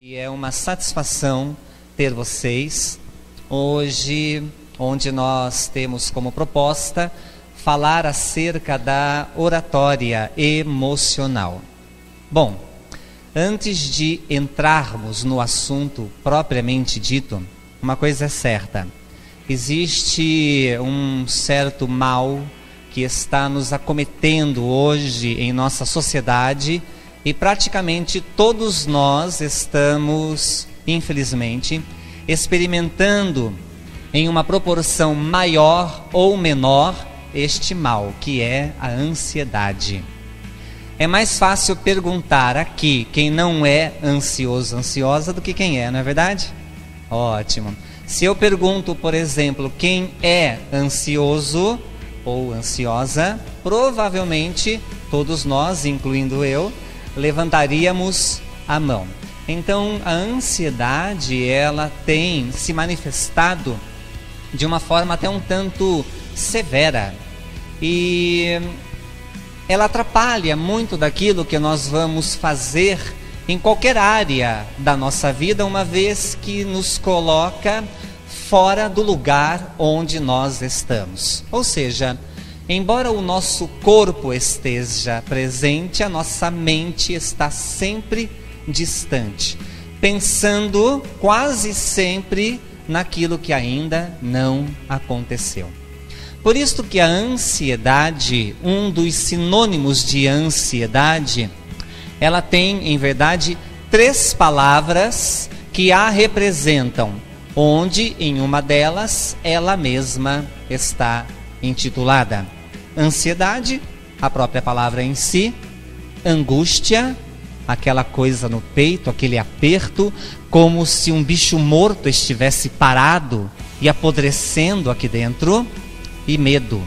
E é uma satisfação ter vocês hoje, onde nós temos como proposta falar acerca da oratória emocional. Bom, antes de entrarmos no assunto propriamente dito, uma coisa é certa: existe um certo mal que está nos acometendo hoje em nossa sociedade. E praticamente todos nós estamos, infelizmente, experimentando em uma proporção maior ou menor este mal, que é a ansiedade. É mais fácil perguntar aqui quem não é ansioso, ansiosa, do que quem é, não é verdade? Ótimo. Se eu pergunto, por exemplo, quem é ansioso ou ansiosa, provavelmente todos nós, incluindo eu, levantaríamos a mão. Então, a ansiedade, ela tem se manifestado de uma forma até um tanto severa. E ela atrapalha muito daquilo que nós vamos fazer em qualquer área da nossa vida, uma vez que nos coloca fora do lugar onde nós estamos. Ou seja, embora o nosso corpo esteja presente, a nossa mente está sempre distante, pensando quase sempre naquilo que ainda não aconteceu. Por isso que a ansiedade, um dos sinônimos de ansiedade, ela tem, em verdade, 3 palavras que a representam, onde em uma delas ela mesma está intitulada: ansiedade, a própria palavra em si; angústia, aquela coisa no peito, aquele aperto, como se um bicho morto estivesse parado e apodrecendo aqui dentro; e medo.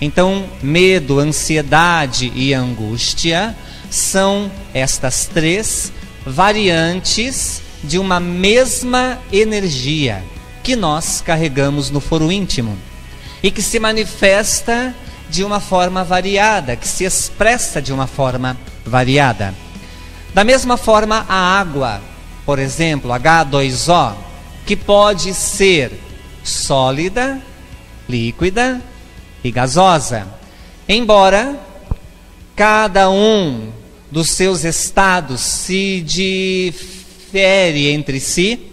Então, medo, ansiedade e angústia são estas 3 variantes de uma mesma energia que nós carregamos no foro íntimo e que se manifesta de uma forma variada, que se expressa de uma forma variada. Da mesma forma, a água, por exemplo, H2O, que pode ser sólida, líquida e gasosa. Embora cada um dos seus estados se difere entre si,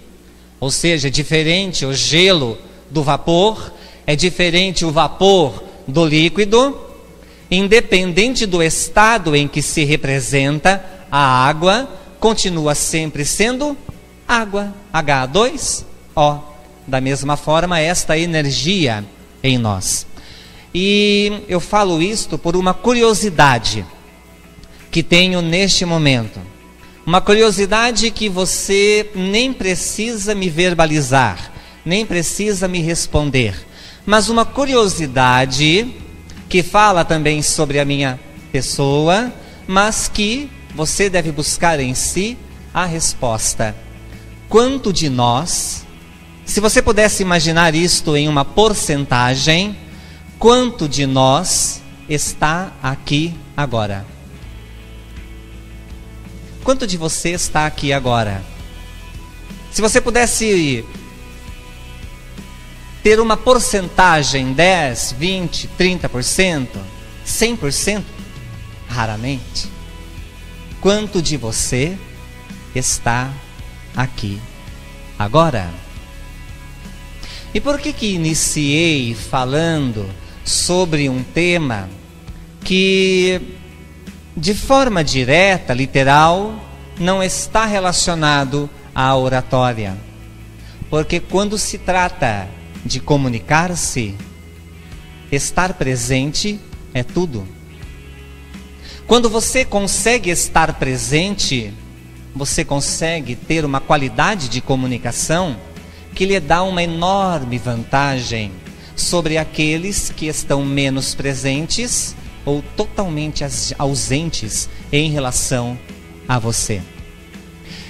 ou seja, diferente o gelo do vapor, é diferente o vapor do líquido, independente do estado em que se representa, a água continua sempre sendo água, H2O. Da mesma forma, esta energia em nós. E eu falo isto por uma curiosidade que tenho neste momento. Uma curiosidade que você nem precisa me verbalizar, nem precisa me responder, mas uma curiosidade que fala também sobre a minha pessoa, mas que você deve buscar em si a resposta. Quanto de nós, se você pudesse imaginar isto em uma porcentagem, quanto de nós está aqui agora? Quanto de você está aqui agora? Se você pudesse ter uma porcentagem, 10, 20, 30%, 100%, raramente. Quanto de você está aqui agora? E por que iniciei falando sobre um tema que, de forma direta, literal, não está relacionado à oratória? Porque quando se trata de comunicar-se, estar presente é tudo. Quando você consegue estar presente, você consegue ter uma qualidade de comunicação que lhe dá uma enorme vantagem sobre aqueles que estão menos presentes ou totalmente ausentes em relação a você.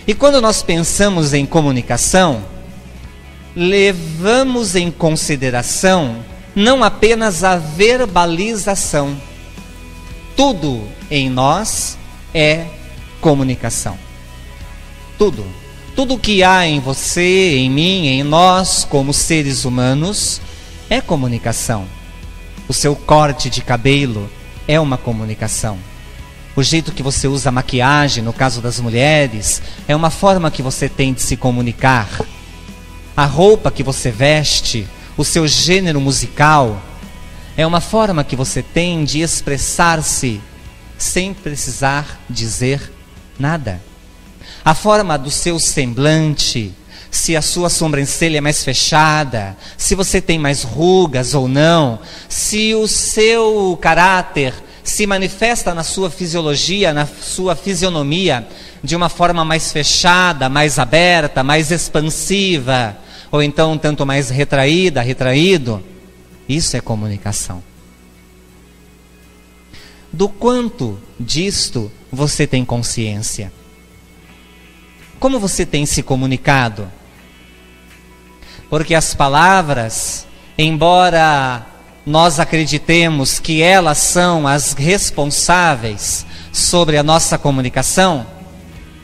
E quando nós pensamos em comunicação, levamos em consideração não apenas a verbalização. Tudo em nós é comunicação. Tudo. Tudo que há em você, em mim, em nós, como seres humanos, é comunicação. O seu corte de cabelo é uma comunicação. O jeito que você usa a maquiagem, no caso das mulheres, é uma forma que você tem de se comunicar. A roupa que você veste, o seu gênero musical, é uma forma que você tem de expressar-se sem precisar dizer nada. A forma do seu semblante, se a sua sobrancelha é mais fechada, se você tem mais rugas ou não, se o seu caráter se manifesta na sua fisiologia, na sua fisionomia, de uma forma mais fechada, mais aberta, mais expansiva, ou então um tanto mais retraída, retraído, isso é comunicação. Do quanto disto você tem consciência? Como você tem se comunicado? Porque as palavras, embora nós acreditemos que elas são as responsáveis sobre a nossa comunicação,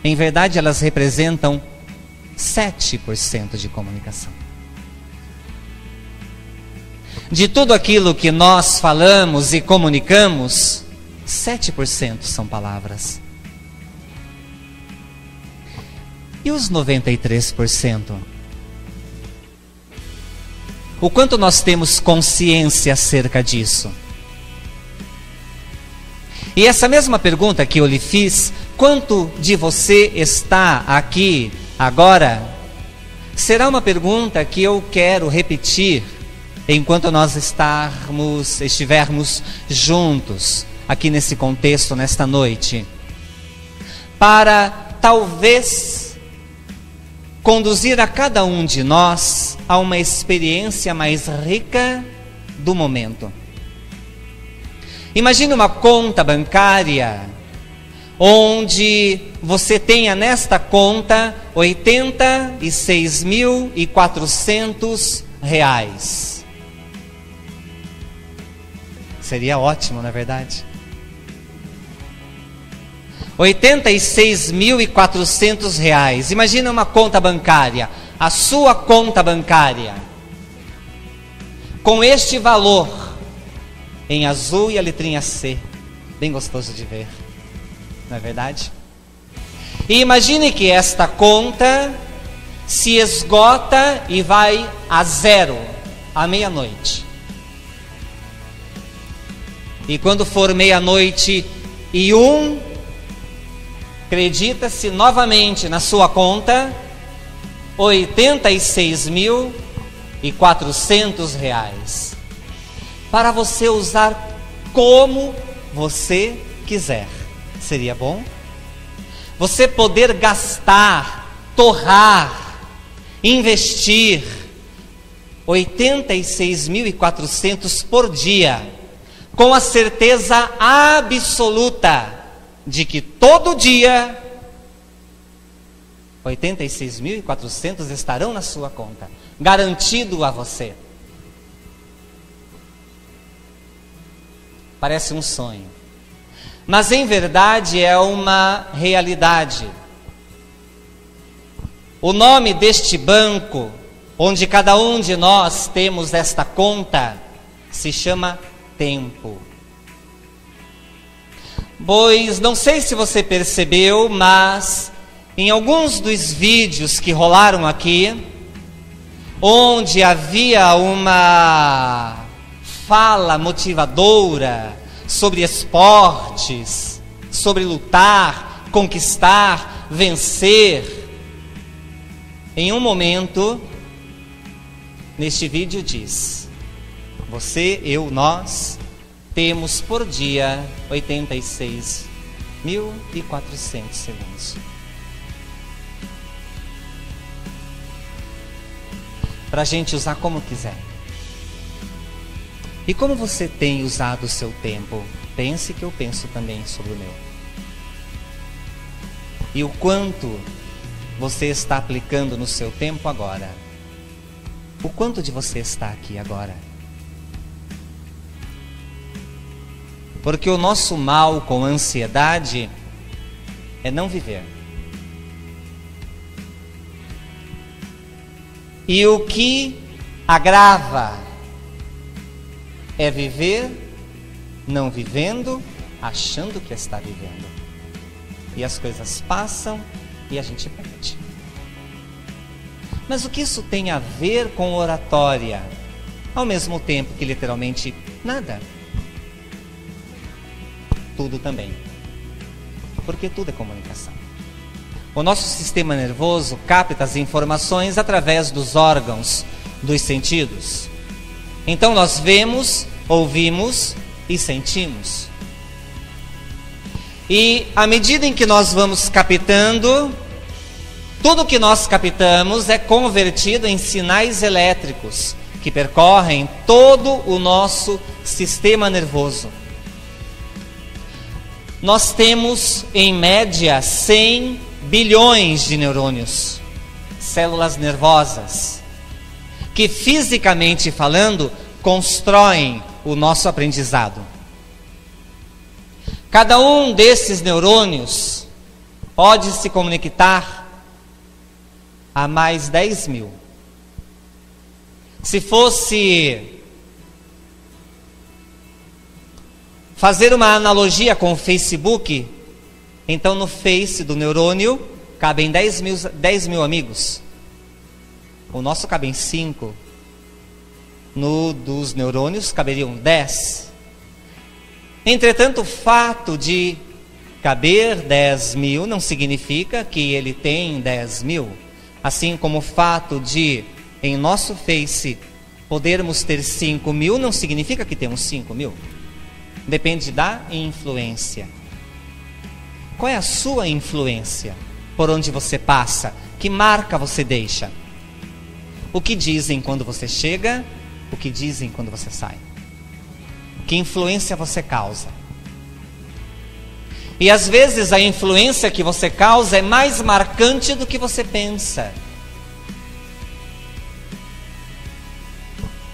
em verdade elas representam 7% de comunicação. De tudo aquilo que nós falamos e comunicamos, 7% são palavras. E os 93%? O quanto nós temos consciência acerca disso? E essa mesma pergunta que eu lhe fiz, quanto de você está aqui agora, será uma pergunta que eu quero repetir enquanto nós estivermos juntos aqui nesse contexto, nesta noite, para talvez conduzir a cada um de nós a uma experiência mais rica do momento. Imagine uma conta bancária onde você tenha nesta conta R$86.400. Seria ótimo, não é verdade? R$86.400. Imagina uma conta bancária, a sua conta bancária, com este valor, em azul e a letrinha C, bem gostoso de ver, não é verdade? E imagine que esta conta se esgota e vai a zero, à meia-noite. E quando for 00:01, acredita-se novamente na sua conta R$86.400 para você usar como você quiser. Seria bom? Você poder gastar, torrar, investir R$86.400 por dia, com a certeza absoluta de que todo dia R$86.400 estarão na sua conta, garantido a você. Parece um sonho, mas em verdade é uma realidade. O nome deste banco, onde cada um de nós temos esta conta, se chama tempo. Pois não sei se você percebeu, mas em alguns dos vídeos que rolaram aqui, onde havia uma fala motivadora sobre esportes, sobre lutar, conquistar, vencer, em um momento, neste vídeo diz: você, eu, nós temos por dia 86.400 segundos. Para a gente usar como quiser. E como você tem usado o seu tempo? Pense que eu penso também sobre o meu. E o quanto você está aplicando no seu tempo agora? O quanto de você está aqui agora? Porque o nosso mal com ansiedade é não viver. E o que agrava é viver não vivendo, achando que está vivendo. E as coisas passam e a gente perde. Mas o que isso tem a ver com oratória? Ao mesmo tempo que literalmente nada. Tudo também. Porque tudo é comunicação. O nosso sistema nervoso capta as informações através dos órgãos, dos sentidos. Então nós vemos, ouvimos e sentimos. E à medida em que nós vamos captando, tudo que nós captamos é convertido em sinais elétricos que percorrem todo o nosso sistema nervoso. Nós temos, em média, 100 bilhões de neurônios, células nervosas, que fisicamente falando, constroem o nosso aprendizado. Cada um desses neurônios pode se conectar a mais 10 mil. Se fosse fazer uma analogia com o Facebook, então no Face do neurônio cabem 10 mil amigos. O nosso cabem 5. No dos neurônios caberiam 10. Entretanto, o fato de caber 10 mil não significa que ele tem 10 mil. Assim como o fato de, em nosso Face, podermos ter 5 mil, não significa que temos 5 mil. Depende da influência. Qual é a sua influência? Por onde você passa? Que marca você deixa? O que dizem quando você chega? O que dizem quando você sai? Que influência você causa? E às vezes a influência que você causa é mais marcante do que você pensa.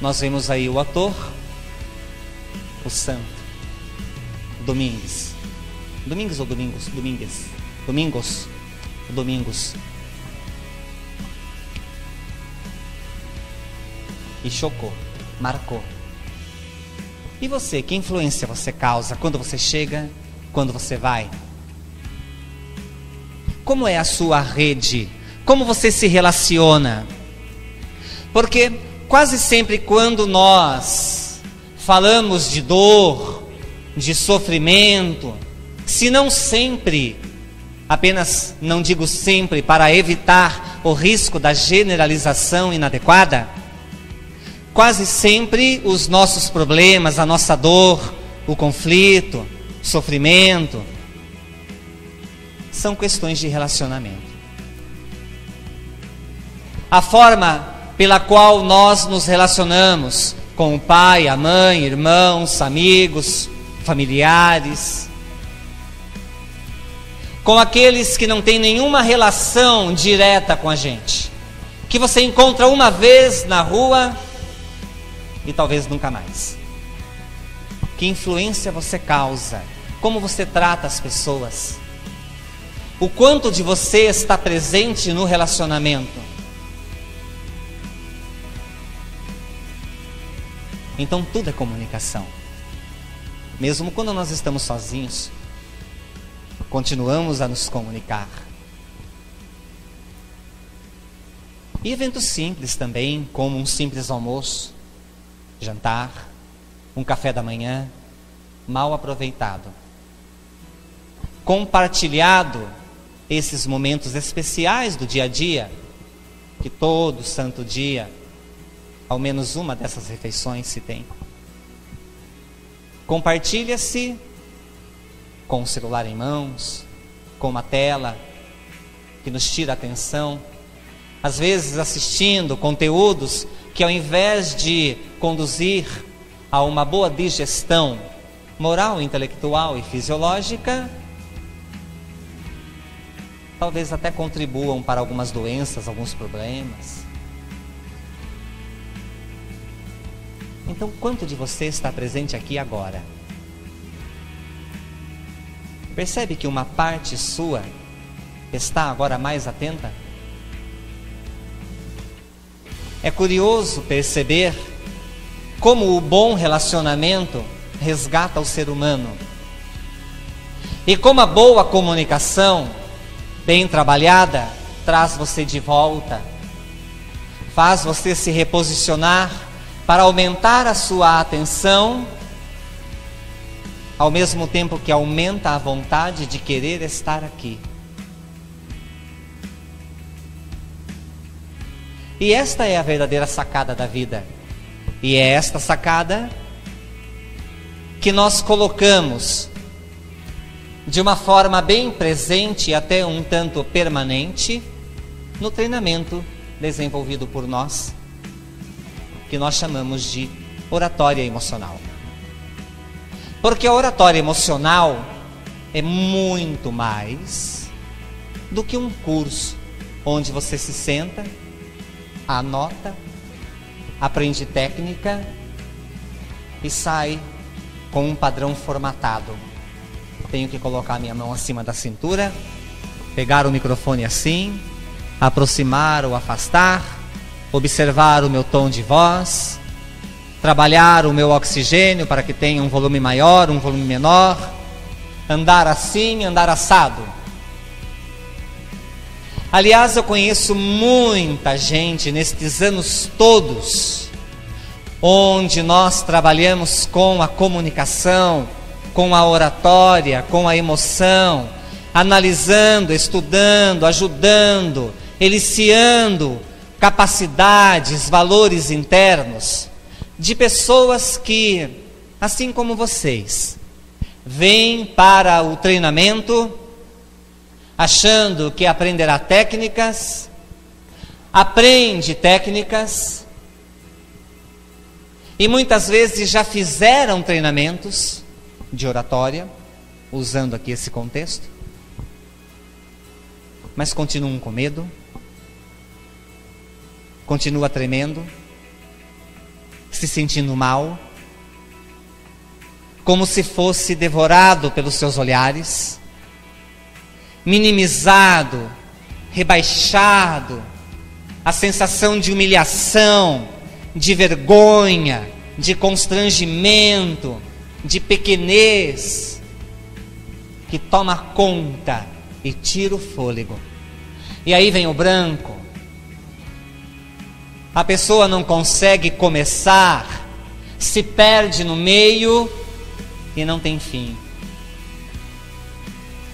Nós vemos aí o ator, o santo, Domingos. Domingos ou Domingos? Domingos. E chocou, marcou. E você, que influência você causa quando você chega, quando você vai? Como é a sua rede? Como você se relaciona? Porque quase sempre quando nós falamos de dor, de sofrimento, se não sempre, apenas não digo sempre para evitar o risco da generalização inadequada, quase sempre os nossos problemas, a nossa dor, o conflito, o sofrimento, são questões de relacionamento. A forma pela qual nós nos relacionamos com o pai, a mãe, irmãos, amigos, familiares, com aqueles que não têm nenhuma relação direta com a gente, que você encontra uma vez na rua e talvez nunca mais. Que influência você causa? Como você trata as pessoas? O quanto de você está presente no relacionamento? Então tudo é comunicação. Mesmo quando nós estamos sozinhos, continuamos a nos comunicar. E eventos simples também, como um simples almoço, jantar, um café da manhã, mal aproveitado. Compartilhado esses momentos especiais do dia a dia, que todo santo dia, ao menos uma dessas refeições se tem. Compartilha-se com o celular em mãos, com uma tela que nos tira a atenção, às vezes assistindo conteúdos que ao invés de conduzir a uma boa digestão moral, intelectual e fisiológica, talvez até contribuam para algumas doenças, alguns problemas. Então, quanto de você está presente aqui agora? Percebe que uma parte sua está agora mais atenta? É curioso perceber como o bom relacionamento resgata o ser humano. E como a boa comunicação, bem trabalhada, traz você de volta, faz você se reposicionar para aumentar a sua atenção, ao mesmo tempo que aumenta a vontade de querer estar aqui. E esta é a verdadeira sacada da vida. E é esta sacada que nós colocamos de uma forma bem presente e até um tanto permanente no treinamento desenvolvido por nós, que nós chamamos de oratória emocional. Porque a oratória emocional é muito mais do que um curso onde você se senta, anota, aprende técnica e sai com um padrão formatado. Tenho que colocar minha mão acima da cintura, pegar o microfone assim, aproximar ou afastar, observar o meu tom de voz, trabalhar o meu oxigênio para que tenha um volume maior, um volume menor, andar assim, andar assado. Aliás, eu conheço muita gente nestes anos todos, onde nós trabalhamos com a comunicação, com a oratória, com a emoção, analisando, estudando, ajudando, eliciando capacidades, valores internos, de pessoas que, assim como vocês, vêm para o treinamento achando que aprenderá técnicas, aprende técnicas, e muitas vezes já fizeram treinamentos de oratória, usando aqui esse contexto, mas continuam com medo, continua tremendo, se sentindo mal, como se fosse devorado pelos seus olhares, minimizado, rebaixado, a sensação de humilhação, de vergonha, de constrangimento, de pequenez, que toma conta e tira o fôlego. E aí vem o branco. A pessoa não consegue começar, se perde no meio e não tem fim.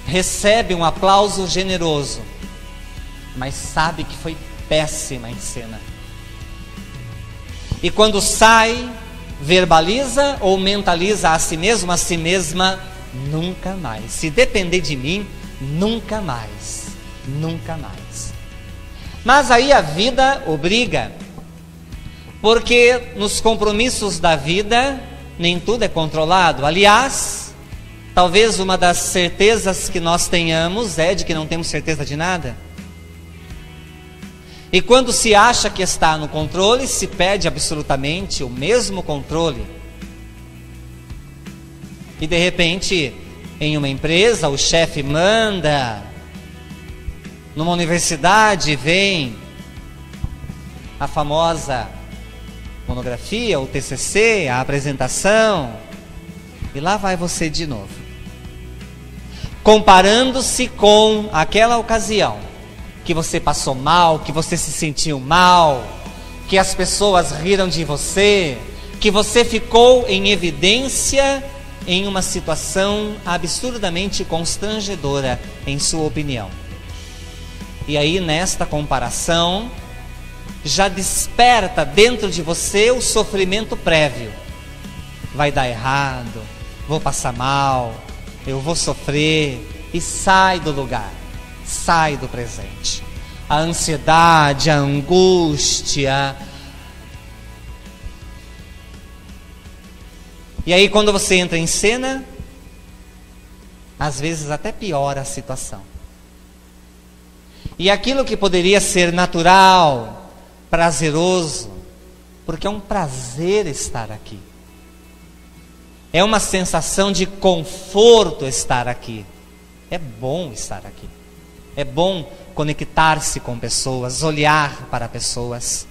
Recebe um aplauso generoso, mas sabe que foi péssima em cena. E quando sai, verbaliza ou mentaliza a si mesma, nunca mais. Se depender de mim, nunca mais, nunca mais. Mas aí a vida obriga, porque nos compromissos da vida, nem tudo é controlado. Aliás, talvez uma das certezas que nós tenhamos é de que não temos certeza de nada. E quando se acha que está no controle, se perde absolutamente o mesmo controle. E de repente, em uma empresa, o chefe manda. Numa universidade vem a famosa monografia, o TCC, a apresentação. E lá vai você de novo, comparando-se com aquela ocasião que você passou mal, que você se sentiu mal, que as pessoas riram de você, que você ficou em evidência em uma situação absurdamente constrangedora, em sua opinião. E aí, nesta comparação, já desperta dentro de você o sofrimento prévio. Vai dar errado, vou passar mal, eu vou sofrer, e sai do lugar, sai do presente. A ansiedade, a angústia. E aí quando você entra em cena, às vezes até piora a situação. E aquilo que poderia ser natural, prazeroso, porque é um prazer estar aqui. É uma sensação de conforto estar aqui. É bom estar aqui. É bom conectar-se com pessoas, olhar para pessoas.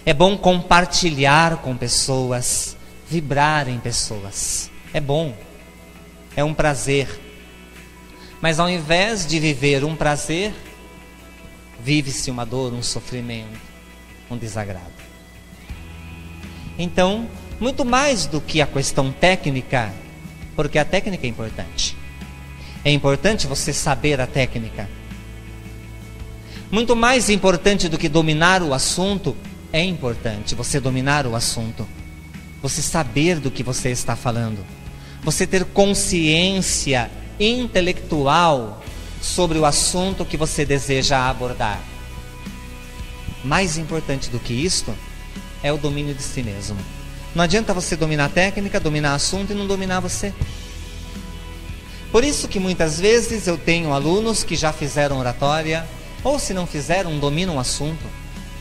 É bom compartilhar com pessoas, vibrar em pessoas. É bom, é um prazer. Mas ao invés de viver um prazer, vive-se uma dor, um sofrimento, um desagrado. Então, muito mais do que a questão técnica, porque a técnica é importante. É importante você saber a técnica. Muito mais importante do que dominar o assunto, é importante você dominar o assunto. Você saber do que você está falando. Você ter consciência intelectual sobre o assunto que você deseja abordar. Mais importante do que isto é o domínio de si mesmo. Não adianta você dominar a técnica, dominar o assunto e não dominar você. Por isso que muitas vezes eu tenho alunos que já fizeram oratória, ou se não fizeram, dominam o assunto.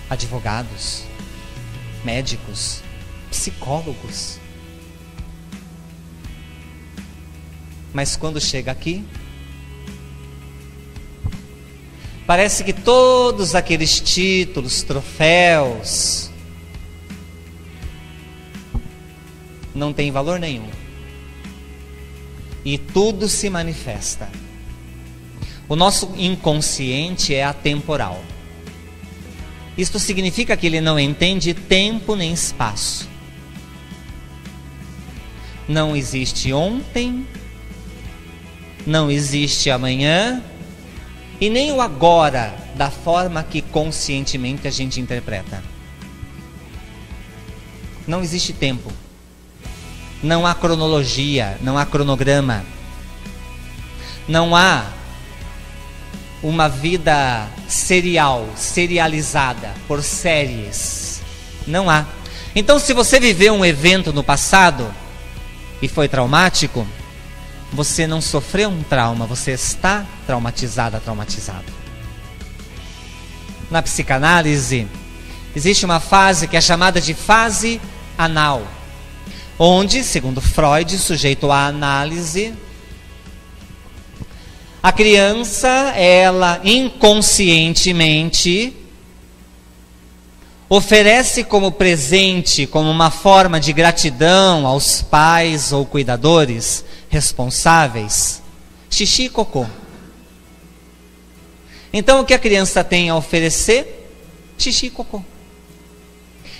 Advogados, médicos, psicólogos. Mas quando chega aqui, parece que todos aqueles títulos, troféus, não têm valor nenhum. E tudo se manifesta. O nosso inconsciente é atemporal. Isto significa que ele não entende tempo nem espaço. Não existe ontem, não existe amanhã, e nem o agora, da forma que conscientemente a gente interpreta. Não existe tempo. Não há cronologia, não há cronograma. Não há uma vida serializada por séries. Não há. Então, se você viveu um evento no passado e foi traumático, você não sofreu um trauma, você está traumatizado. Na psicanálise, existe uma fase que é chamada de fase anal, onde, segundo Freud, sujeito à análise, a criança, ela inconscientemente oferece como presente, como uma forma de gratidão aos pais ou cuidadores responsáveis, xixi e cocô. Então o que a criança tem a oferecer? Xixi e cocô.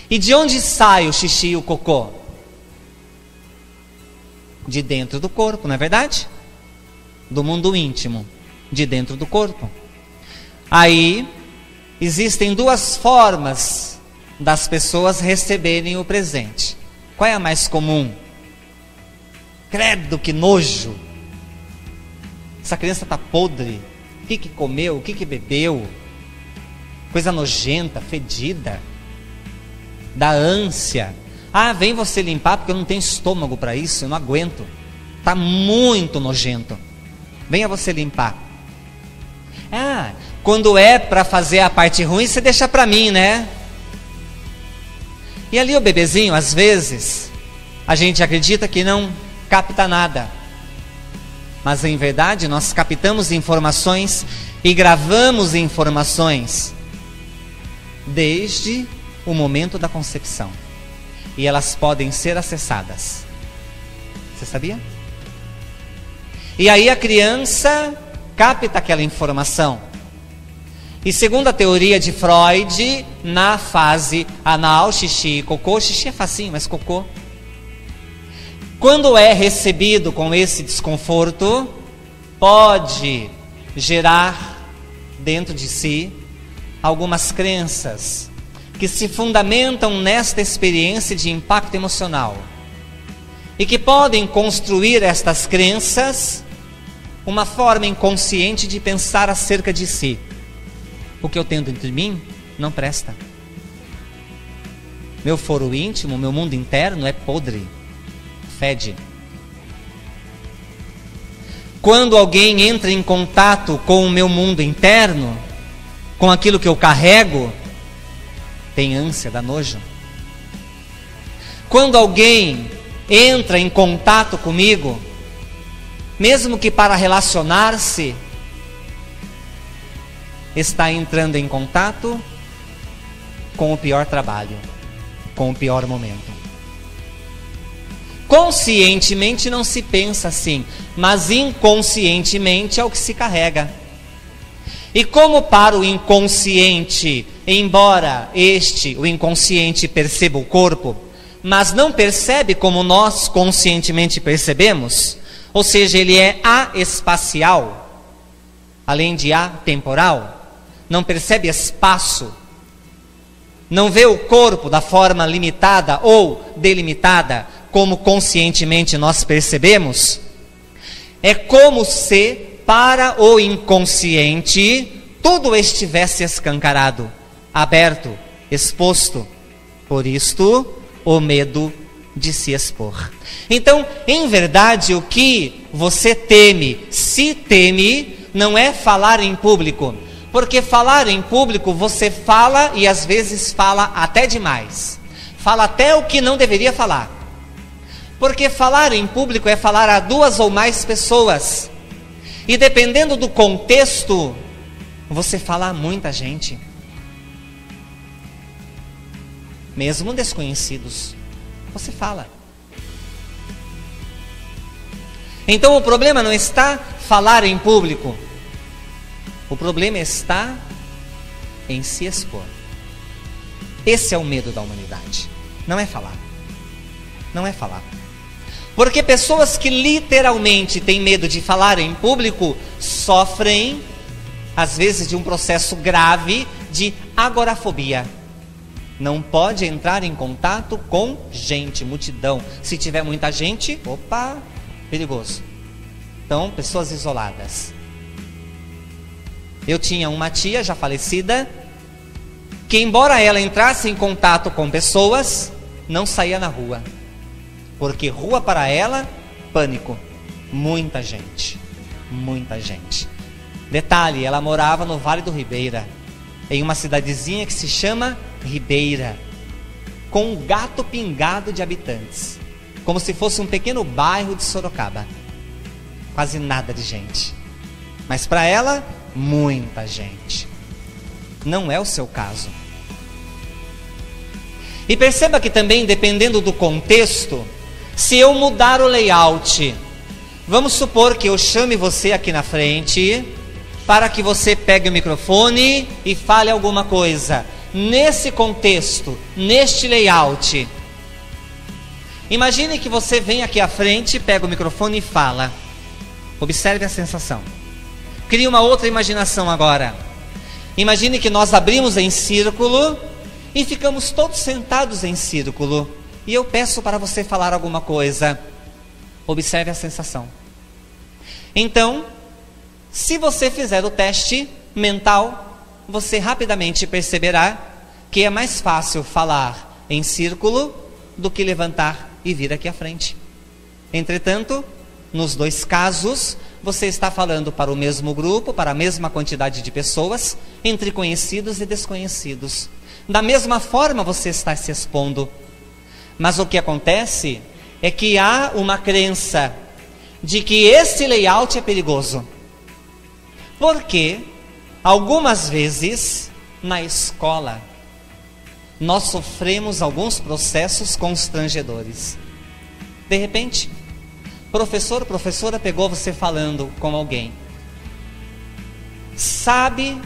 E de onde sai o xixi e o cocô? De dentro do corpo, não é verdade? Do mundo íntimo, de dentro do corpo. Aí existem duas formas das pessoas receberem o presente. Qual é a mais comum? Credo, que nojo! Essa criança está podre. O que comeu? O que bebeu? Coisa nojenta, fedida. Dá ânsia. Ah, vem você limpar porque eu não tenho estômago para isso, eu não aguento. Está muito nojento. Venha você limpar. Ah, quando é para fazer a parte ruim, você deixa para mim, né? E ali o bebezinho, às vezes, a gente acredita que não capta nada. Mas em verdade, nós captamos informações e gravamos informações desde o momento da concepção. E elas podem ser acessadas. Você sabia? E aí a criança capta aquela informação. E segundo a teoria de Freud, na fase anal, xixi e cocô, xixi é facinho, mas cocô, quando é recebido com esse desconforto, pode gerar dentro de si algumas crenças que se fundamentam nesta experiência de impacto emocional e que podem construir estas crenças uma forma inconsciente de pensar acerca de si. O que eu tenho dentro de mim não presta. Meu foro íntimo, meu mundo interno é podre, fede. Quando alguém entra em contato com o meu mundo interno, com aquilo que eu carrego, tem ânsia, dá nojo. Quando alguém entra em contato comigo, mesmo que para relacionar-se, está entrando em contato com o pior trabalho. com o pior momento. Conscientemente não se pensa assim, mas inconscientemente é o que se carrega. E como para o inconsciente, embora o inconsciente perceba o corpo, mas não percebe como nós conscientemente percebemos, ou seja, ele é aespacial, além de atemporal, não percebe espaço, não vê o corpo da forma limitada ou delimitada, como conscientemente nós percebemos. É como se, para o inconsciente, tudo estivesse escancarado, aberto, exposto. Por isto, o medo de se expor. Então, em verdade, o que você teme, se teme, não é falar em público. Porque falar em público, você fala e às vezes fala até demais. Fala até o que não deveria falar. Porque falar em público é falar a 2 ou mais pessoas. E dependendo do contexto, você fala a muita gente. Mesmo desconhecidos, você fala. Então o problema não está falar em público. O problema está em se expor. Esse é o medo da humanidade. Não é falar. Não é falar. Porque pessoas que literalmente têm medo de falar em público sofrem, às vezes, de um processo grave de agorafobia. Não pode entrar em contato com gente, multidão. Se tiver muita gente, opa, perigoso. Então, pessoas isoladas. Eu tinha uma tia já falecida, que embora ela entrasse em contato com pessoas, não saía na rua. Porque rua para ela, pânico. Muita gente. Muita gente. Detalhe, ela morava no Vale do Ribeira, em uma cidadezinha que se chama Ribeira, com um gato pingado de habitantes. Como se fosse um pequeno bairro de Sorocaba. Quase nada de gente. Mas para ela, muita gente. Não é o seu caso. E perceba que também, dependendo do contexto, se eu mudar o layout, vamos supor que eu chame você aqui na frente, para que você pegue o microfone e fale alguma coisa. Nesse contexto, neste layout, imagine que você vem aqui à frente, pega o microfone e fala. Observe a sensação. Crie uma outra imaginação agora. Imagine que nós abrimos em círculo e ficamos todos sentados em círculo. E eu peço para você falar alguma coisa. Observe a sensação. Então, se você fizer o teste mental, você rapidamente perceberá que é mais fácil falar em círculo do que levantar e vir aqui à frente. Entretanto, nos 2 casos, você está falando para o mesmo grupo, para a mesma quantidade de pessoas, entre conhecidos e desconhecidos. Da mesma forma você está se expondo. Mas o que acontece é que há uma crença de que esse layout é perigoso. Porque algumas vezes na escola nós sofremos alguns processos constrangedores. De repente, professora pegou você falando com alguém. Sabe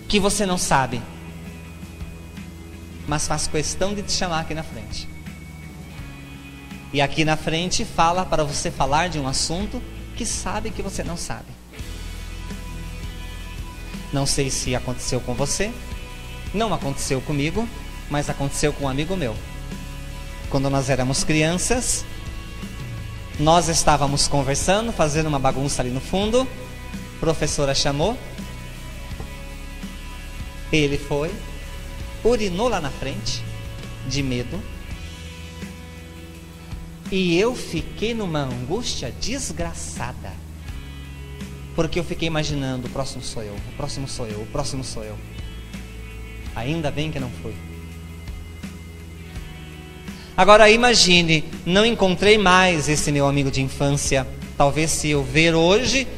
que você não sabe, mas faz questão de te chamar aqui na frente. E aqui na frente fala para você falar de um assunto que sabe que você não sabe. Não sei se aconteceu com você, não aconteceu comigo, mas aconteceu com um amigo meu. Quando nós éramos crianças, nós estávamos conversando, fazendo uma bagunça ali no fundo, a professora chamou, ele foi, urinou lá na frente, de medo, e eu fiquei numa angústia desgraçada, porque eu fiquei imaginando, o próximo sou eu, o próximo sou eu, o próximo sou eu. Ainda bem que não fui. Agora imagine, não encontrei mais esse meu amigo de infância. Talvez se eu ver hoje,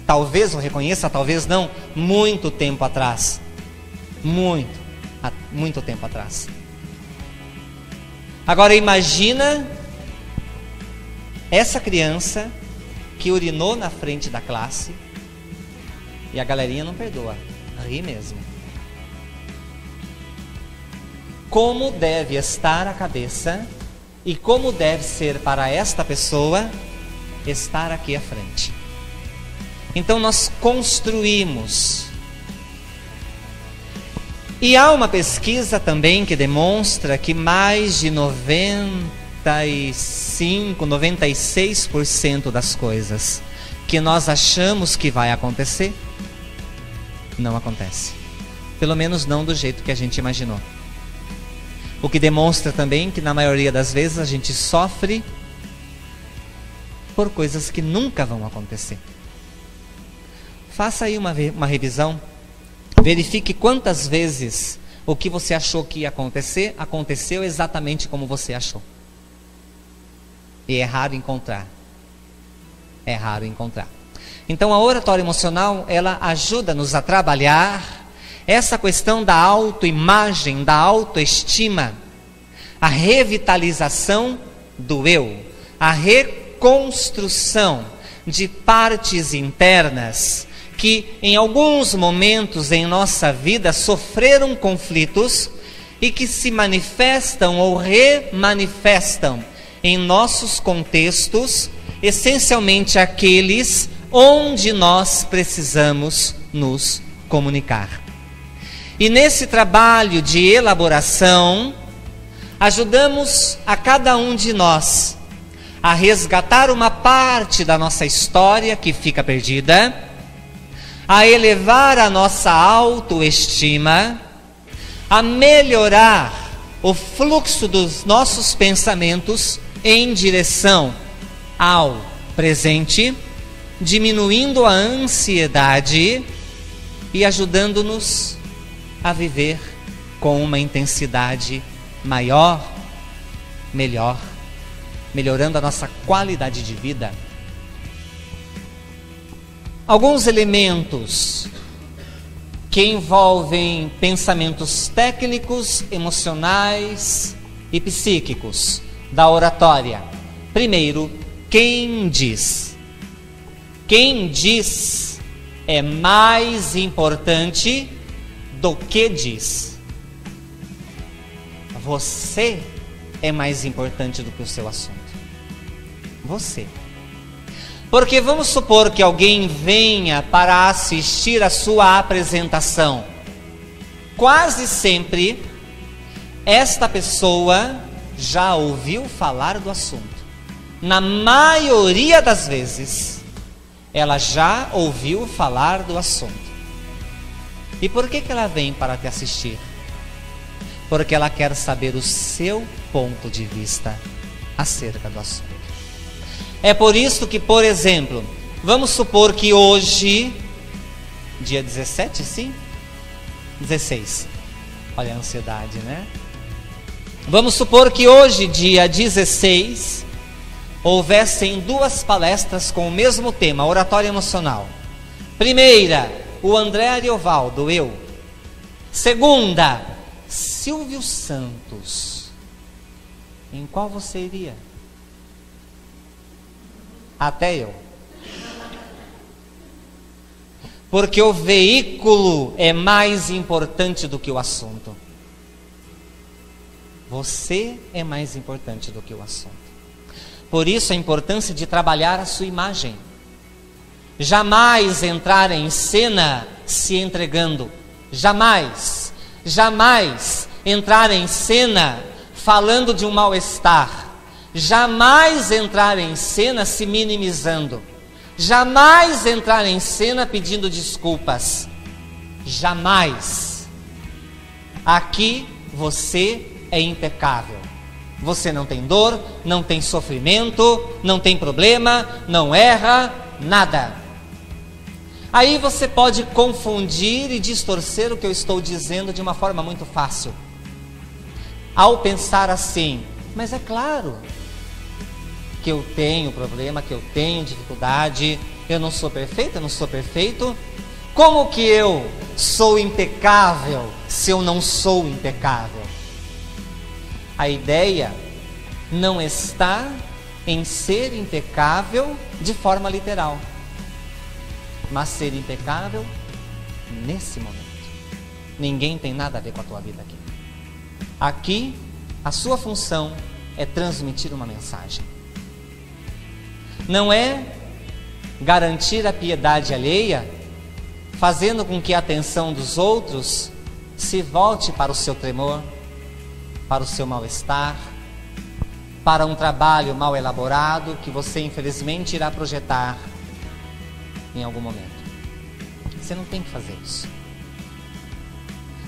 talvez eu reconheça, talvez não, muito tempo atrás. Muito tempo atrás. Agora imagina essa criança que urinou na frente da classe e a galerinha não perdoa, ri mesmo. Como deve estar a cabeça e como deve ser para esta pessoa estar aqui à frente. Então nós construímos. E há uma pesquisa também que demonstra que mais de 96% das coisas que nós achamos que vai acontecer, não acontece. Pelo menos não do jeito que a gente imaginou. O que demonstra também que na maioria das vezes a gente sofre por coisas que nunca vão acontecer. Faça aí uma revisão. Verifique quantas vezes o que você achou que ia acontecer, aconteceu exatamente como você achou. E é raro encontrar. É raro encontrar. Então a oratória emocional, ela ajuda-nos a trabalhar essa questão da autoimagem, da autoestima, a revitalização do eu, a reconstrução de partes internas que em alguns momentos em nossa vida sofreram conflitos e que se manifestam ou remanifestam em nossos contextos, essencialmente aqueles onde nós precisamos nos comunicar. E nesse trabalho de elaboração, ajudamos a cada um de nós a resgatar uma parte da nossa história que fica perdida, a elevar a nossa autoestima, a melhorar o fluxo dos nossos pensamentos em direção ao presente, diminuindo a ansiedade e ajudando-nos a viver com uma intensidade maior, melhor, melhorando a nossa qualidade de vida. Alguns elementos que envolvem pensamentos técnicos, emocionais e psíquicos da oratória. Primeiro, quem diz? Quem diz é mais importante do que diz. Você é mais importante do que o seu assunto. Você. Porque vamos supor que alguém venha para assistir a sua apresentação. Quase sempre, esta pessoa já ouviu falar do assunto. Na maioria das vezes, ela já ouviu falar do assunto. E por que ela vem para te assistir? Porque ela quer saber o seu ponto de vista acerca do assunto. É por isso que, por exemplo, vamos supor que hoje, dia 17, sim? 16. Olha a ansiedade, né? Vamos supor que hoje, dia 16, houvessem duas palestras com o mesmo tema, oratória emocional. Primeira, o André Ariovaldo, eu. Segunda, Silvio Santos. Em qual você iria? Até eu. Porque o veículo é mais importante do que o assunto. Você é mais importante do que o assunto. Por isso a importância de trabalhar a sua imagem. Jamais entrar em cena se entregando. Jamais. Jamais entrar em cena falando de um mal-estar. Jamais entrar em cena se minimizando. Jamais entrar em cena pedindo desculpas. Jamais. Aqui você é impecável. Você não tem dor, não tem sofrimento, não tem problema, não erra, nada. Aí você pode confundir e distorcer o que eu estou dizendo de uma forma muito fácil. Ao pensar assim, mas é claro que eu tenho problema, que eu tenho dificuldade, eu não sou perfeito, eu não sou perfeito. Como que eu sou impecável se eu não sou impecável? A ideia não está em ser impecável de forma literal, mas ser impecável nesse momento. Ninguém tem nada a ver com a tua vida aqui. Aqui, a sua função é transmitir uma mensagem. Não é garantir a piedade alheia, fazendo com que a atenção dos outros se volte para o seu tremor, para o seu mal-estar, para um trabalho mal elaborado que você infelizmente irá projetar em algum momento. Você não tem que fazer isso.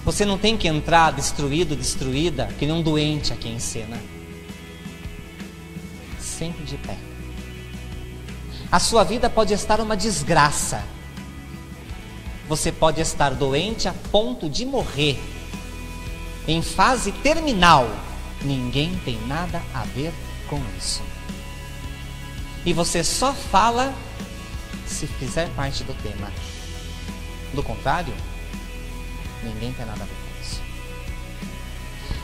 Você não tem que entrar destruído, destruída, que nem um doente aqui em cena. Sempre de pé. A sua vida pode estar uma desgraça. Você pode estar doente a ponto de morrer. Em fase terminal. Ninguém tem nada a ver com isso. E você só fala se fizer parte do tema. Do contrário, ninguém tem nada a ver com isso.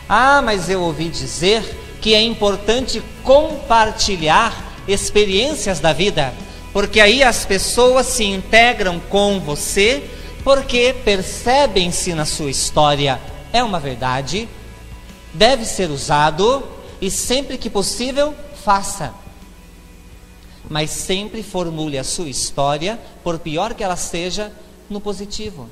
Ah, mas eu ouvi dizer que é importante compartilhar experiências da vida, porque aí as pessoas se integram com você, porque percebem-se na sua história. É uma verdade, deve ser usado e sempre que possível, faça. Mas sempre formule a sua história, por pior que ela seja, no positivo.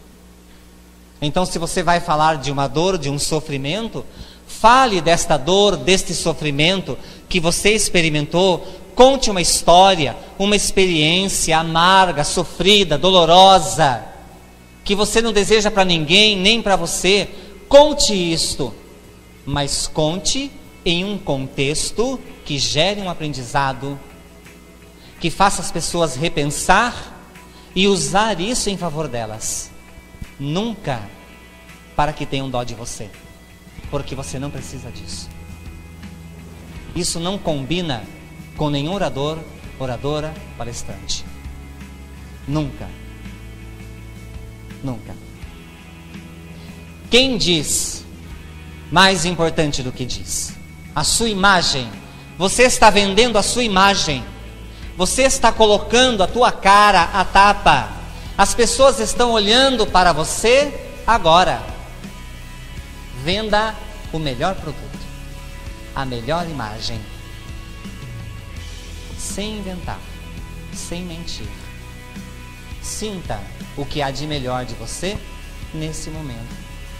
Então, se você vai falar de uma dor, de um sofrimento, fale desta dor, deste sofrimento que você experimentou. Conte uma história, uma experiência amarga, sofrida, dolorosa, que você não deseja para ninguém, nem para você. Conte isto, mas conte em um contexto que gere um aprendizado, que faça as pessoas repensar e usar isso em favor delas. Nunca para que tenham dó de você, porque você não precisa disso. Isso não combina com nenhum orador, oradora, palestrante. Nunca. Nunca. Quem diz, mais importante do que diz, a sua imagem. Você está vendendo a sua imagem. Você está colocando a tua cara à tapa. As pessoas estão olhando para você agora. Venda o melhor produto, a melhor imagem, sem inventar, sem mentir. Sinta o que há de melhor de você nesse momento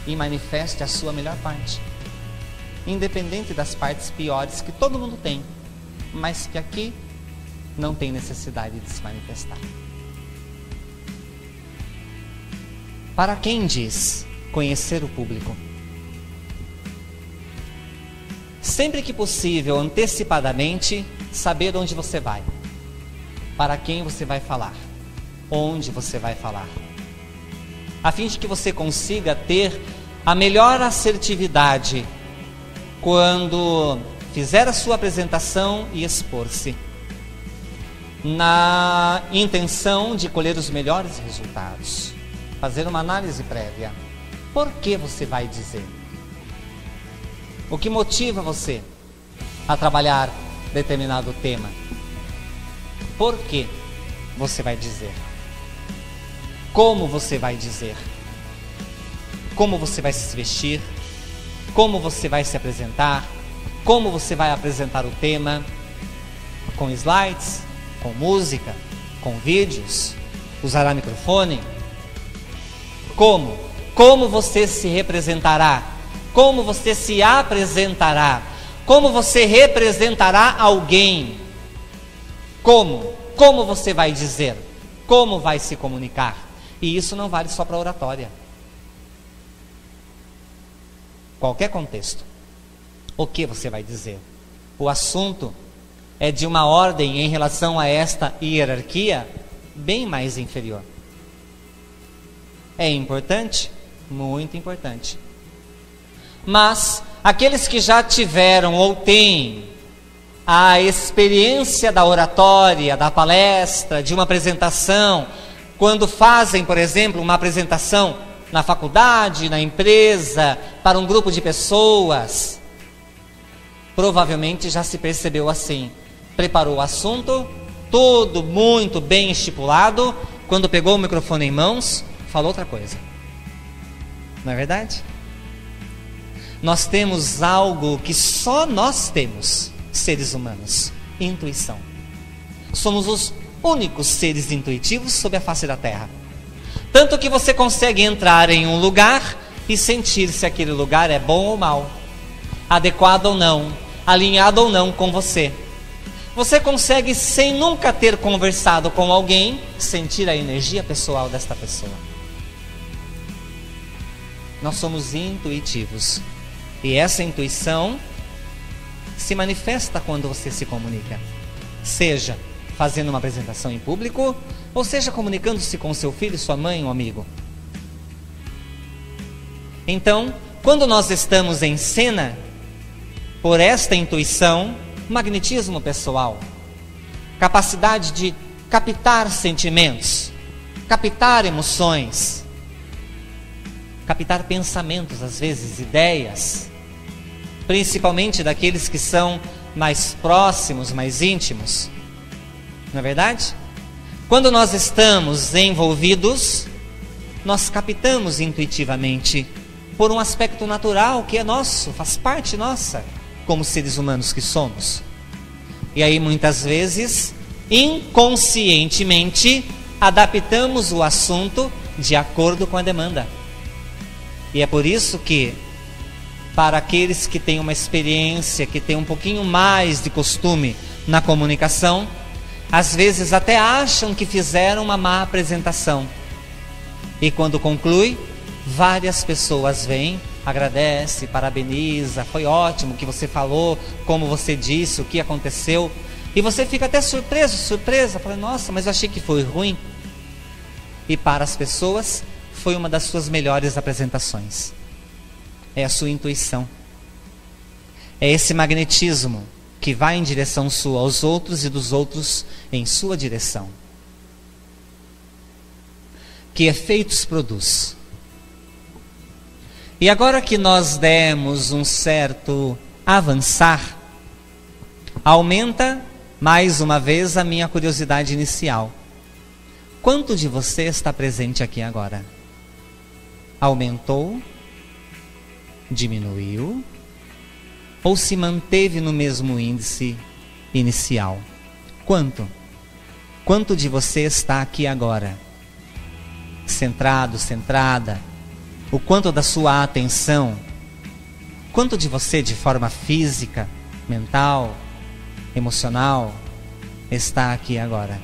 e manifeste a sua melhor parte, independente das partes piores que todo mundo tem, mas que aqui não tem necessidade de se manifestar. Para quem diz conhecer o público, sempre que possível, antecipadamente, saber onde você vai, para quem você vai falar, onde você vai falar, a fim de que você consiga ter a melhor assertividade quando fizer a sua apresentação e expor-se, na intenção de colher os melhores resultados, fazer uma análise prévia. Por que você vai dizer? O que motiva você a trabalhar determinado tema? Por que você vai dizer? Como você vai dizer? Como você vai se vestir? Como você vai se apresentar? Como você vai apresentar o tema? Com slides? Com música? Com vídeos? Usará microfone? Como? Como você se representará? Como você se apresentará? Como você representará alguém? Como? Como você vai dizer? Como vai se comunicar? E isso não vale só para oratória. Qualquer contexto. O que você vai dizer? O assunto é de uma ordem em relação a esta hierarquia bem mais inferior. É importante? Muito importante. Mas aqueles que já tiveram ou têm a experiência da oratória, da palestra, de uma apresentação, quando fazem, por exemplo, uma apresentação na faculdade, na empresa, para um grupo de pessoas, provavelmente já se percebeu assim. Preparou o assunto, tudo muito bem estipulado. Quando pegou o microfone em mãos, falou outra coisa. Não é verdade? Nós temos algo que só nós temos, seres humanos: intuição. Somos os únicos seres intuitivos sobre a face da Terra. Tanto que você consegue entrar em um lugar e sentir se aquele lugar é bom ou mal, adequado ou não, alinhado ou não com você. Você consegue, sem nunca ter conversado com alguém, sentir a energia pessoal desta pessoa. Nós somos intuitivos. E essa intuição se manifesta quando você se comunica. Seja fazendo uma apresentação em público, ou seja comunicando-se com seu filho, sua mãe, um amigo. Então, quando nós estamos em cena, por esta intuição, magnetismo pessoal, capacidade de captar sentimentos, captar emoções, captar pensamentos, às vezes ideias, principalmente daqueles que são mais próximos, mais íntimos. Não é verdade? Quando nós estamos envolvidos, nós captamos intuitivamente, por um aspecto natural que é nosso, faz parte nossa, como seres humanos que somos. E aí muitas vezes, inconscientemente, adaptamos o assunto de acordo com a demanda. E é por isso que, para aqueles que têm uma experiência, que têm um pouquinho mais de costume na comunicação, às vezes até acham que fizeram uma má apresentação. E quando conclui, várias pessoas vêm, agradece, parabeniza, foi ótimo o que você falou, como você disse, o que aconteceu. E você fica até surpresa, fala, nossa, mas eu achei que foi ruim. E para as pessoas, foi uma das suas melhores apresentações. É a sua intuição. É esse magnetismo que vai em direção sua aos outros e dos outros em sua direção. Que efeitos produz? E agora que nós demos um certo avançar, aumenta mais uma vez a minha curiosidade inicial. Quanto de você está presente aqui agora? Aumentou? Diminuiu? Ou se manteve no mesmo índice inicial? Quanto? Quanto de você está aqui agora? Centrado, centrada? O quanto da sua atenção? Quanto de você, de forma física, mental, emocional, está aqui agora?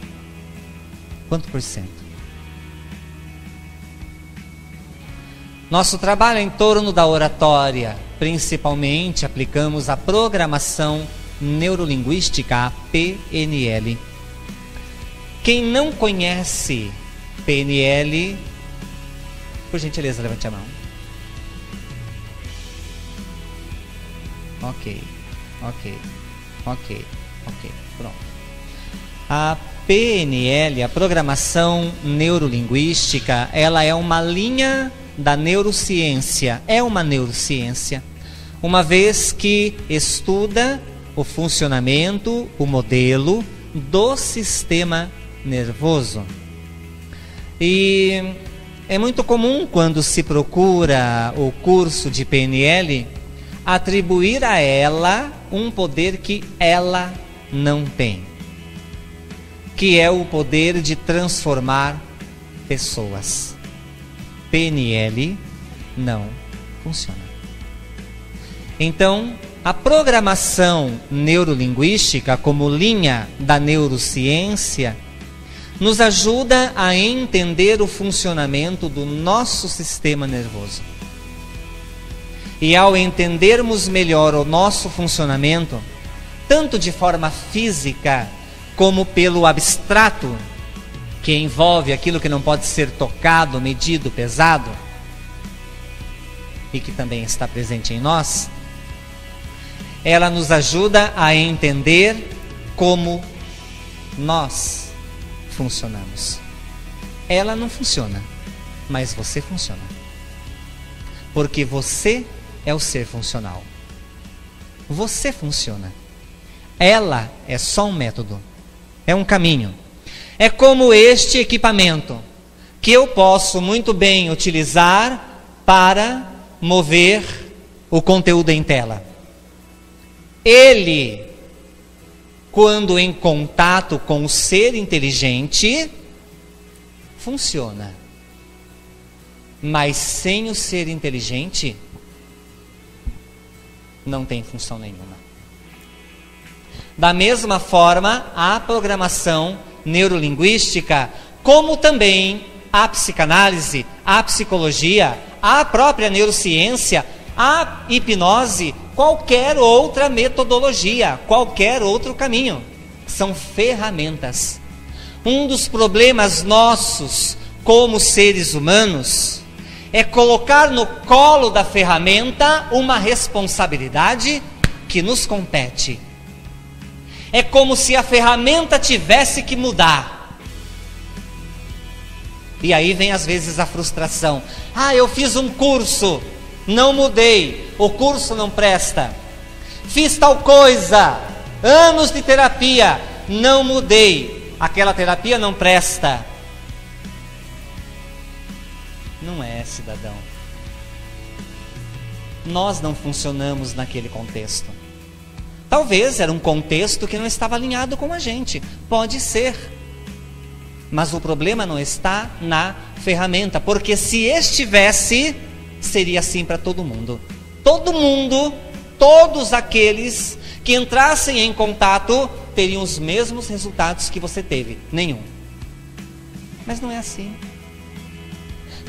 Quanto por cento? Nosso trabalho é em torno da oratória. Principalmente aplicamos a programação neurolinguística, a PNL. Quem não conhece PNL, por gentileza, levante a mão. Ok, pronto. A PNL, a programação neurolinguística, ela é uma linha da neurociência. É uma neurociência, uma vez que estuda o funcionamento, o modelo do sistema nervoso. E é muito comum, quando se procura o curso de PNL, atribuir a ela um poder que ela não tem, que é o poder de transformar pessoas. PNL não funciona. Então, a programação neurolinguística, como linha da neurociência, nos ajuda a entender o funcionamento do nosso sistema nervoso. E ao entendermos melhor o nosso funcionamento, tanto de forma física como pelo abstrato, que envolve aquilo que não pode ser tocado, medido, pesado, e que também está presente em nós, ela nos ajuda a entender como nós funcionamos. Ela não funciona, mas você funciona. Porque você é o ser funcional. Você funciona. Ela é só um método, é um caminho. É como este equipamento que eu posso muito bem utilizar para mover o conteúdo em tela. Ele, quando em contato com o ser inteligente, funciona. Mas sem o ser inteligente, não tem função nenhuma. Da mesma forma, a programação neurolinguística, como também a psicanálise, a psicologia, a própria neurociência, a hipnose, qualquer outra metodologia, qualquer outro caminho, são ferramentas. Um dos problemas nossos como seres humanos é colocar no colo da ferramenta uma responsabilidade que nos compete. É como se a ferramenta tivesse que mudar. E aí vem às vezes a frustração. Eu fiz um curso, não mudei, o curso não presta. Fiz tal coisa, anos de terapia, não mudei, aquela terapia não presta. Não é, cidadão. Nós não funcionamos naquele contexto. Talvez era um contexto que não estava alinhado com a gente. Pode ser. Mas o problema não está na ferramenta. Porque se estivesse, seria assim para todo mundo. Todo mundo, todos aqueles que entrassem em contato, teriam os mesmos resultados que você teve. Nenhum. Mas não é assim.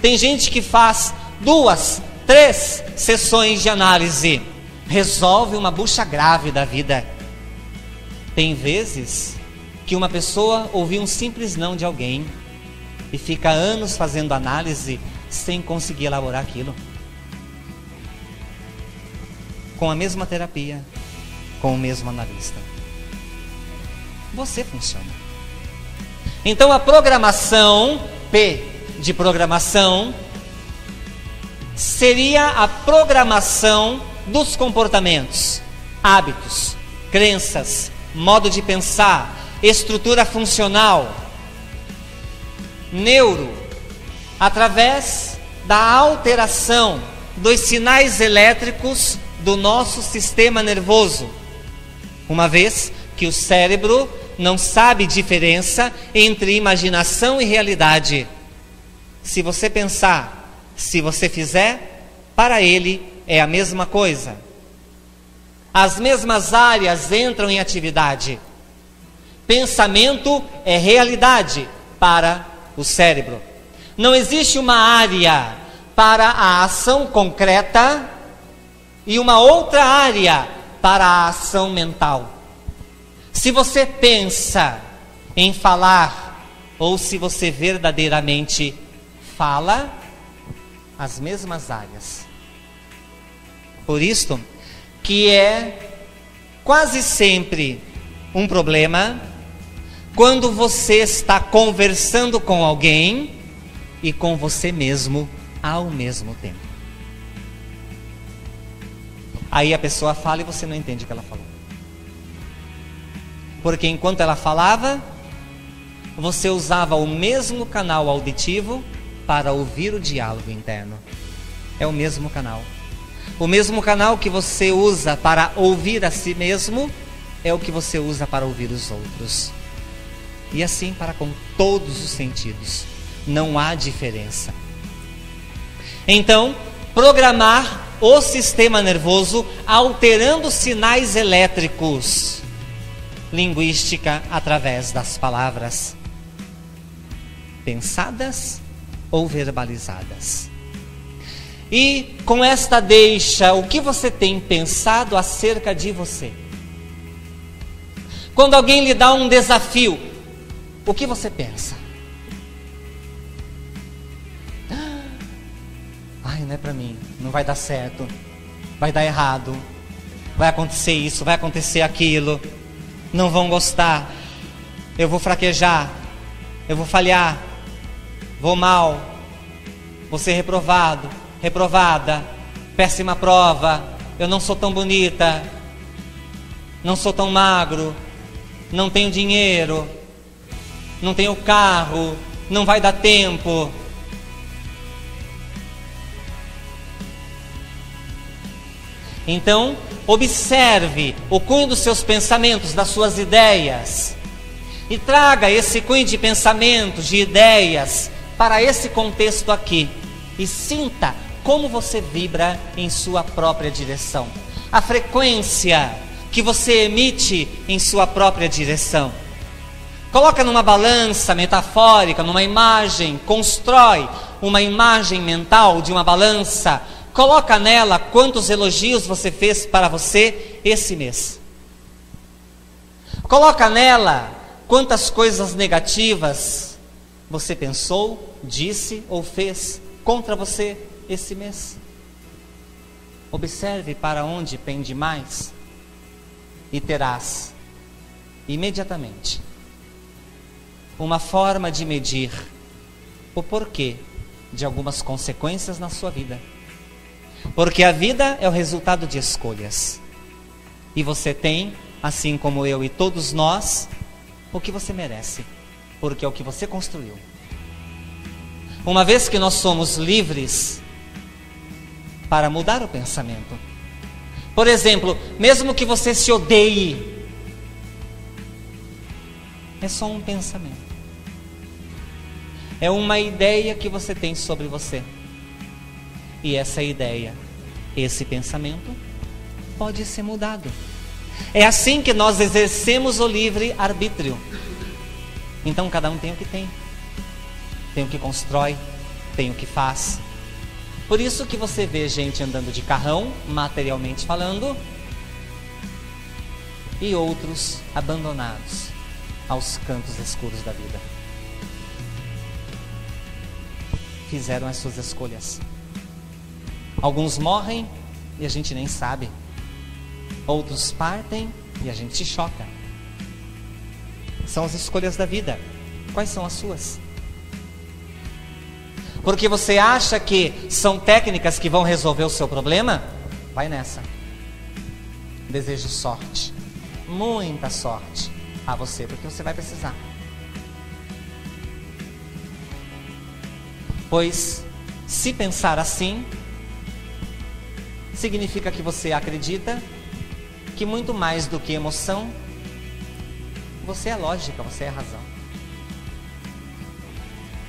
Tem gente que faz 2, 3 sessões de análise, resolve uma bucha grave da vida. Tem vezes que uma pessoa ouviu um simples não de alguém e fica anos fazendo análise sem conseguir elaborar aquilo. Com a mesma terapia, com o mesmo analista. Você funciona. Então a programação, P de programação, seria a programação dos comportamentos, hábitos, crenças, modo de pensar, estrutura funcional. Neuro, através da alteração dos sinais elétricos do nosso sistema nervoso, uma vez que o cérebro não sabe diferença entre imaginação e realidade. Se você pensar, se você fizer, para ele é a mesma coisa. As mesmas áreas entram em atividade. Pensamento é realidade para o cérebro. Não existe uma área para a ação concreta e uma outra área para a ação mental. Se você pensa em falar, ou se você verdadeiramente fala, as mesmas áreas. Por isso que é quase sempre um problema quando você está conversando com alguém e com você mesmo ao mesmo tempo. Aí a pessoa fala e você não entende o que ela falou. Porque enquanto ela falava, você usava o mesmo canal auditivo para ouvir o diálogo interno. É o mesmo canal. O mesmo canal que você usa para ouvir a si mesmo é o que você usa para ouvir os outros. E assim para com todos os sentidos. Não há diferença. Então, programar o sistema nervoso alterando sinais elétricos. Linguística através das palavras pensadas ou verbalizadas. E com esta deixa, o que você tem pensado acerca de você? Quando alguém lhe dá um desafio, o que você pensa? Não é para mim, não vai dar certo, vai dar errado, vai acontecer isso, vai acontecer aquilo, não vão gostar, eu vou fraquejar, eu vou falhar, vou mal, vou ser reprovado, reprovada, péssima prova, eu não sou tão bonita, não sou tão magro, não tenho dinheiro, não tenho carro, não vai dar tempo. Então, observe o cunho dos seus pensamentos, das suas ideias, e traga esse cunho de pensamentos, de ideias, para esse contexto aqui, e sinta como você vibra em sua própria direção, a frequência que você emite em sua própria direção. Coloca numa balança metafórica, numa imagem, constrói uma imagem mental de uma balança. Coloca nela quantos elogios você fez para você esse mês. Coloca nela quantas coisas negativas você pensou, disse ou fez contra você esse mês. Observe para onde pende mais e terás imediatamente uma forma de medir o porquê de algumas consequências na sua vida. Porque a vida é o resultado de escolhas. E você tem, assim como eu e todos nós, o que você merece, porque é o que você construiu. Uma vez que nós somos livres para mudar o pensamento. Por exemplo, mesmo que você se odeie, é só um pensamento. É uma ideia que você tem sobre você. E essa ideia, esse pensamento, pode ser mudado. É assim que nós exercemos o livre arbítrio. Então cada um tem o que tem. Tem o que constrói, tem o que faz. Por isso que você vê gente andando de carrão, materialmente falando, e outros abandonados aos cantos escuros da vida. Fizeram as suas escolhas. Alguns morrem e a gente nem sabe. Outros partem e a gente se choca. São as escolhas da vida. Quais são as suas? Porque você acha que são técnicas que vão resolver o seu problema? Vai nessa. Desejo sorte. Muita sorte a você, porque você vai precisar. Pois, se pensar assim, significa que você acredita que muito mais do que emoção, você é lógica, você é razão.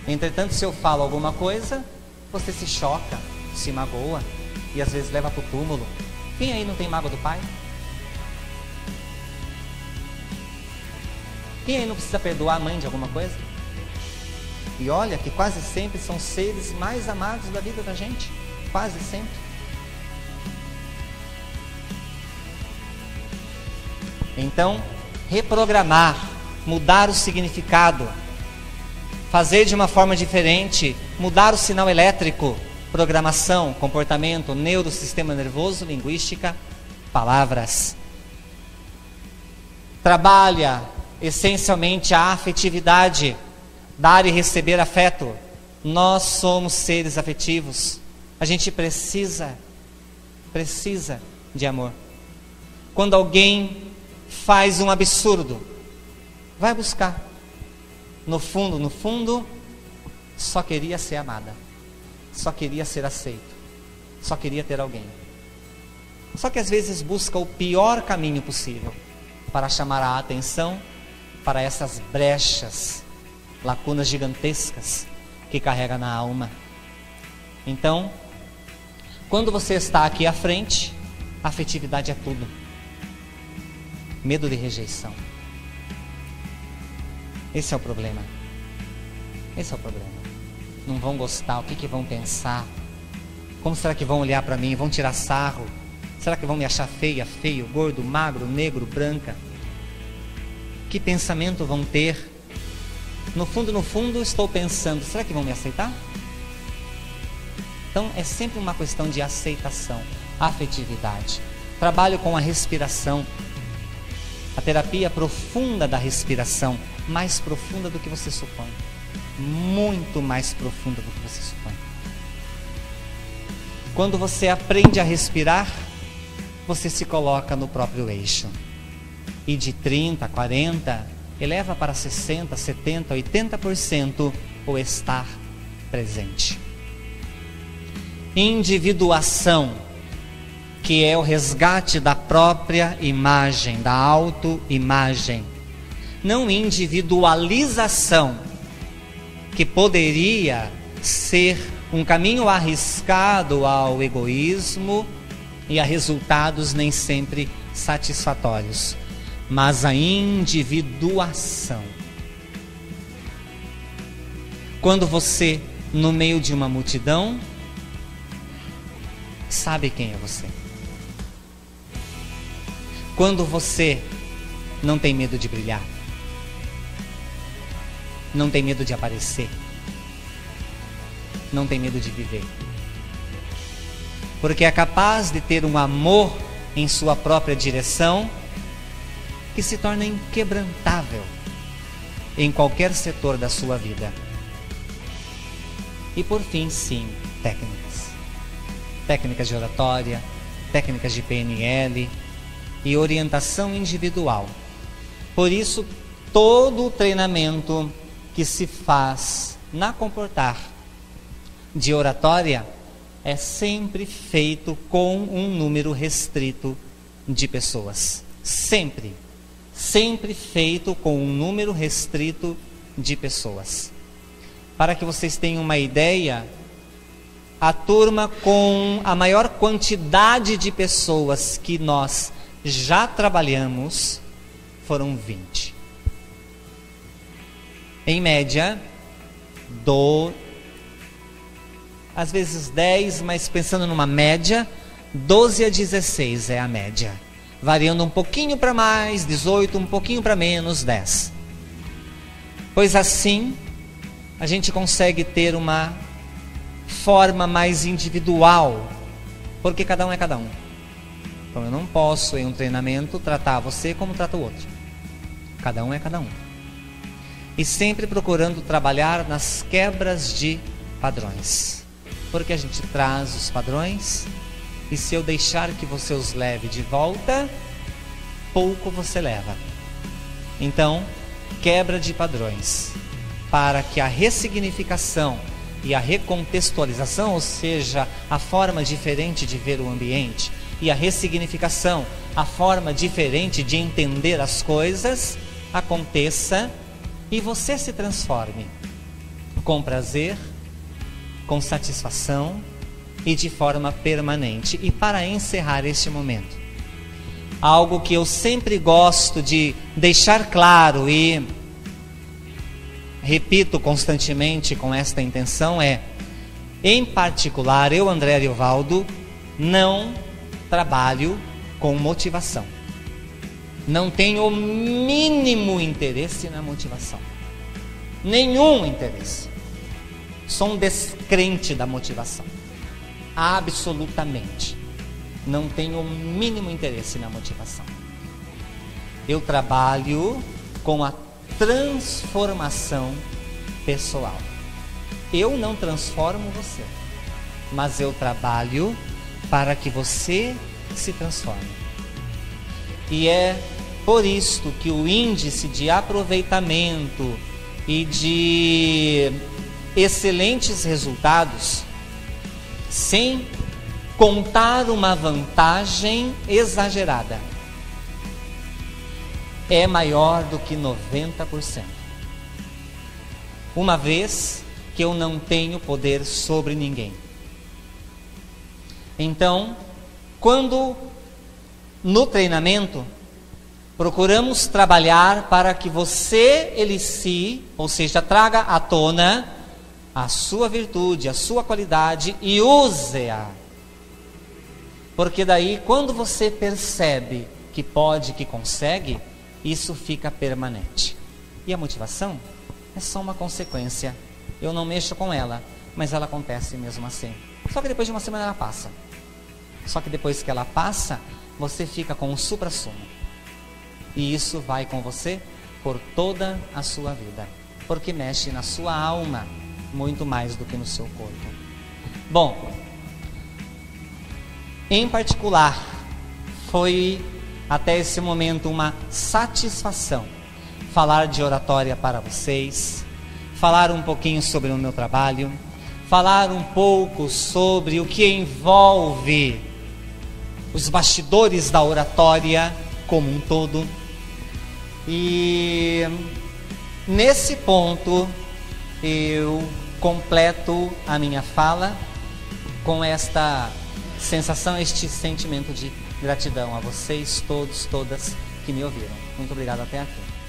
Entretanto, se eu falo alguma coisa, você se choca, se magoa e às vezes leva para o túmulo. Quem aí não tem mágoa do pai? Quem aí não precisa perdoar a mãe de alguma coisa? E olha que quase sempre são seres mais amados da vida da gente. Quase sempre. Então, reprogramar, mudar o significado, fazer de uma forma diferente, mudar o sinal elétrico, programação, comportamento, neurosistema nervoso, linguística, palavras. Trabalha essencialmente a afetividade, dar e receber afeto. Nós somos seres afetivos. A gente precisa de amor. Quando alguém faz um absurdo, vai buscar. No fundo, só queria ser amada. Só queria ser aceito. Só queria ter alguém. Só que às vezes busca o pior caminho possível para chamar a atenção para essas brechas, lacunas gigantescas que carrega na alma. Então, quando você está aqui à frente, a afetividade é tudo. Medo de rejeição. Esse é o problema. Esse é o problema. Não vão gostar, o que vão pensar? Como será que vão olhar para mim? Vão tirar sarro? Será que vão me achar feia, feio, gordo, magro, negro, branca? Que pensamento vão ter? No fundo, estou pensando, será que vão me aceitar? Então, é sempre uma questão de aceitação, afetividade. Trabalho com a respiração. A terapia profunda da respiração, mais profunda do que você supõe. Muito mais profunda do que você supõe. Quando você aprende a respirar, você se coloca no próprio eixo. e de 30%, 40%, eleva para 60%, 70%, 80% o estar presente. Individuação, que é o resgate da própria imagem, da autoimagem. Não individualização, que poderia ser um caminho arriscado ao egoísmo e a resultados nem sempre satisfatórios. Mas a individuação. Quando você, no meio de uma multidão, sabe quem é você. Quando você não tem medo de brilhar, não tem medo de aparecer, não tem medo de viver, porque é capaz de ter um amor em sua própria direção que se torna inquebrantável em qualquer setor da sua vida. E por fim, sim, técnicas de oratória, técnicas de PNL e orientação individual. Por isso, todo o treinamento que se faz na Comportar de oratória é sempre feito com um número restrito de pessoas. Sempre feito com um número restrito de pessoas. Para que vocês tenham uma ideia, a turma com a maior quantidade de pessoas que nós já trabalhamos foram 20. Em média, às vezes 10, mas pensando numa média, 12 a 16 é a média. Variando um pouquinho para mais, 18, um pouquinho para menos, 10. Pois assim, a gente consegue ter uma forma mais individual, porque cada um é cada um. Então eu não posso, em um treinamento, tratar você como trata o outro. Cada um é cada um. E sempre procurando trabalhar nas quebras de padrões. Porque a gente traz os padrões, e se eu deixar que você os leve de volta, pouco você leva. Então, quebra de padrões, para que a ressignificação e a recontextualização, ou seja, a forma diferente de ver o ambiente, e a ressignificação, a forma diferente de entender as coisas, aconteça e você se transforme com prazer, com satisfação e de forma permanente. E para encerrar este momento, algo que eu sempre gosto de deixar claro e repito constantemente com esta intenção é, em particular, eu, André Ariovaldo, não trabalho com motivação. Não tenho o mínimo interesse na motivação. Nenhum interesse. Sou um descrente da motivação. Absolutamente. Não tenho o mínimo interesse na motivação. Eu trabalho com a transformação pessoal. Eu não transformo você, mas eu trabalho para que você se transforme. E é por isto que o índice de aproveitamento e de excelentes resultados, sem contar uma vantagem exagerada, é maior do que 90%. Uma vez que eu não tenho poder sobre ninguém. Então, quando no treinamento procuramos trabalhar para que você elicie, ou seja, traga à tona a sua virtude, a sua qualidade e use-a. Porque daí, quando você percebe que pode, que consegue, isso fica permanente. E a motivação é só uma consequência. Eu não mexo com ela, mas ela acontece mesmo assim. Só que depois de uma semana ela passa. Só que depois que ela passa, você fica com o supra-sumo. E isso vai com você por toda a sua vida. Porque mexe na sua alma, muito mais do que no seu corpo. Bom, em particular, foi até esse momento uma satisfação falar de oratória para vocês, falar um pouquinho sobre o meu trabalho, falar um pouco sobre o que envolve os bastidores da oratória como um todo. E nesse ponto eu completo a minha fala com esta sensação, este sentimento de gratidão a vocês todos, todas que me ouviram. Muito obrigado até aqui.